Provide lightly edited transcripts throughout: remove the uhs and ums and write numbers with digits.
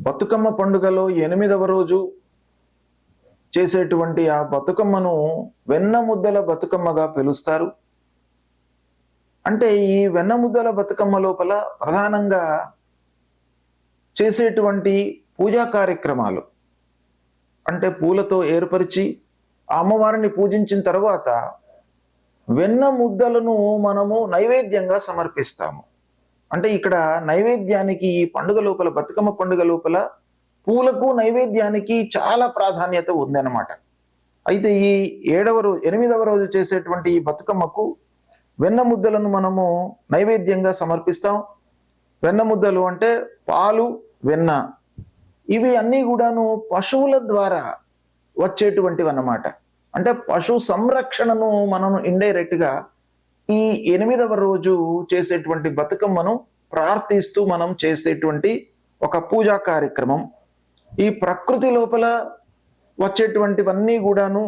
బతుకమ్మ పండుగలో 8వ రోజు చేసేటువంటి ఆ బతుకమ్మను వెన్న ముద్దల బతుకమ్మగా పిలుస్తారు. అంటే ఈ వెన్న ముద్దల బతుకమ్మ లోపల ప్రధానంగా చేసేటువంటి పూజా కార్యక్రమాలు అంటే పూలతో ఏర్పరిచి ఆ అమ్మవారిని పూజించిన తర్వాత వెన్న ముద్దలను మనము నైవేద్యంగా సమర్పిస్తాము. అంటే ఇక్కడ నైవేద్యానికి ఈ పండుగ లోపల, బతుకమ్మ పండుగ లోపల పూలకు నైవేద్యానికి చాలా ప్రాధాన్యత ఉందన్నమాట. అయితే ఈ 8వ రోజు చేసేటువంటి ఈ బతుకమ్మకు వెన్న ముద్దలను మనము నైవేద్యంగా సమర్పిస్తాం. వెన్న ముద్దలు అంటే పాలు, వెన్న, ఇవి అన్నీ కూడాను పశువుల ద్వారా వచ్చేటువంటివి అన్నమాట. అంటే పశు సంరక్షణను మనం ఇండైరెక్ట్గా ఈ 8వ రోజు చేసేటువంటి బతుకమ్మను ప్రార్థిస్తూ మనం చేసేటువంటి ఒక పూజా కార్యక్రమం. ఈ ప్రకృతి లోపల వచ్చేటువంటివన్నీ కూడాను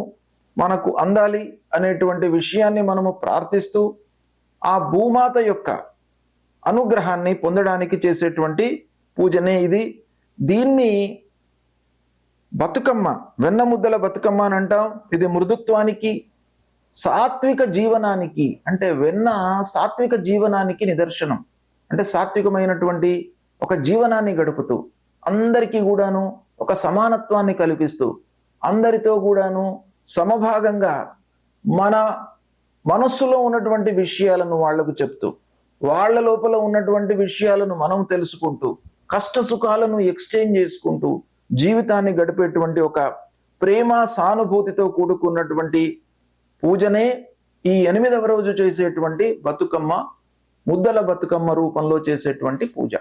మనకు అందాలి అనేటువంటి విషయాన్ని మనము ప్రార్థిస్తూ ఆ భూమాత యొక్క అనుగ్రహాన్ని పొందడానికి చేసేటువంటి పూజనే ఇది. దీన్ని బతుకమ్మ, వెన్న ముద్దల బతుకమ్మ అని అంటాం. ఇది మృదుత్వానికి, సాత్విక జీవనానికి, అంటే వెన్న సాత్విక జీవనానికి నిదర్శనం. అంటే సాత్వికమైనటువంటి ఒక జీవనాన్ని గడుపుతూ అందరికీ కూడాను ఒక సమానత్వాన్ని కల్పిస్తూ అందరితో కూడాను సమభాగంగా మన మనస్సులో ఉన్నటువంటి విషయాలను వాళ్లకు చెప్తూ వాళ్ళ లోపల ఉన్నటువంటి విషయాలను మనం తెలుసుకుంటూ కష్ట సుఖాలను ఎక్స్చేంజ్ చేసుకుంటూ జీవితాన్ని గడిపేటువంటి ఒక ప్రేమ సానుభూతితో కూడుకున్నటువంటి పూజనే ఈ 8వ రోజు చేసేటువంటి బతుకమ్మ, ముద్దల బతుకమ్మ రూపంలో చేసేటువంటి పూజ.